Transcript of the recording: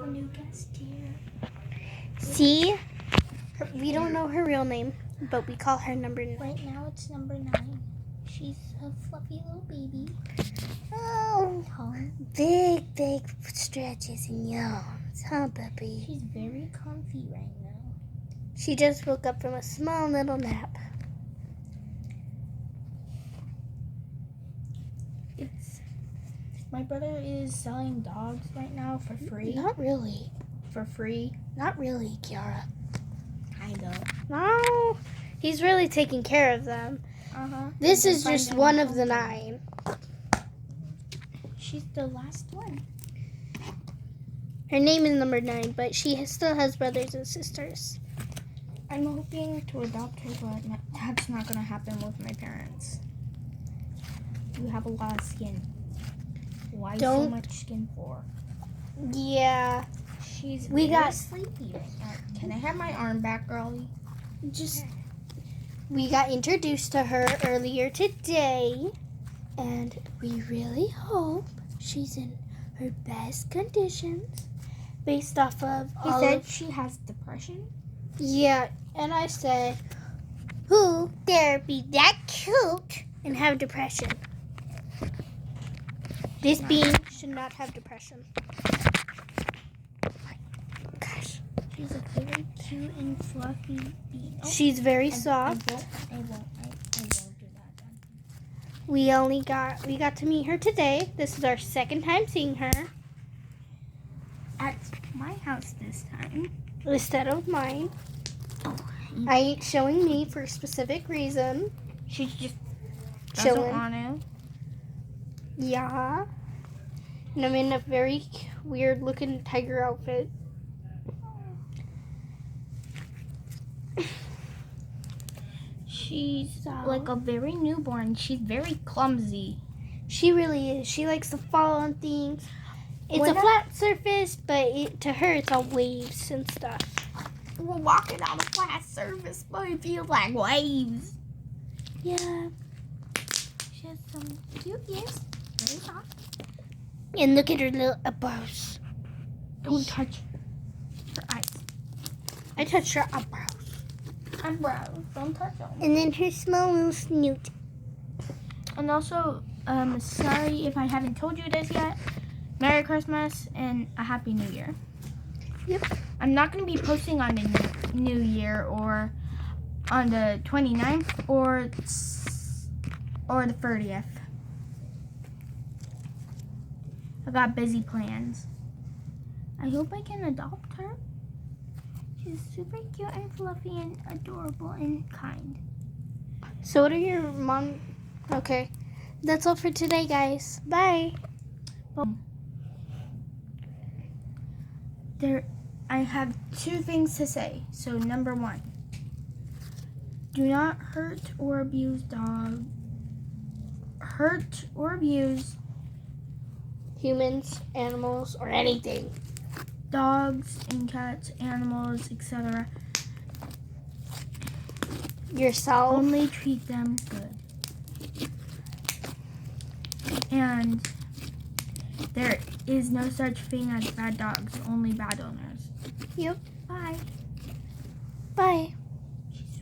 have a new guest here. See? We don't know her real name, but we call her number 9. Right now it's number 9. She's a fluffy little baby. Oh, big stretches and yawns, huh, puppy? She's very comfy right now. She just woke up from a small little nap. My brother is selling dogs right now for free. Not really. For free? Not really, Kiara. Kind of. No, he's really taking care of them. This is just one of the 9. She's the last one. Her name is number 9, but she still has brothers and sisters. I'm hoping to adopt her, but that's not going to happen with my parents. You have a lot of skin. Why so much skin for? Yeah. She's very sleepy right now. Can I have my arm back, girlie? We got introduced to her earlier today, and we really hope she's in her best conditions based off of He said she has depression? Yeah, and I said, who dare be that cute and have depression? This being should not have depression. Gosh. She's a very cute and fluffy bean. Oh, she's very soft. I won't do that then. We got to meet her today. This is our second time seeing her. At my house this time. Instead of mine. I ain't showing me for a specific reason. She's just doesn't chilling. Want to. Yeah. And I'm in a very weird looking tiger outfit. She's like a very newborn. She's very clumsy. She really is. She likes to fall on things. It's a flat surface, but to her it's all waves and stuff. We're walking on a flat surface, but it feels like waves. Yeah. She has some cute ears. Very soft. And look at her little eyebrows. Don't touch her eyes. I touched her eyebrows. Eyebrows. Don't touch them. And then her small little snoot. And also, sorry if I haven't told you this yet. Merry Christmas and a Happy New Year. Yep. I'm not going to be posting on the New Year or on the 29th or the 30th. I got busy plans. I hope I can adopt her. She's super cute and fluffy and adorable and kind. So what are your mom... Okay. That's all for today, guys. Bye. I have 2 things to say. So number 1, do not hurt or abuse dogs. Hurt or abuse humans, animals, or anything. Dogs and cats, animals, etc. Yourself. Only treat them good. And there is no such thing as bad dogs, only bad owners. Yep. Bye. Bye.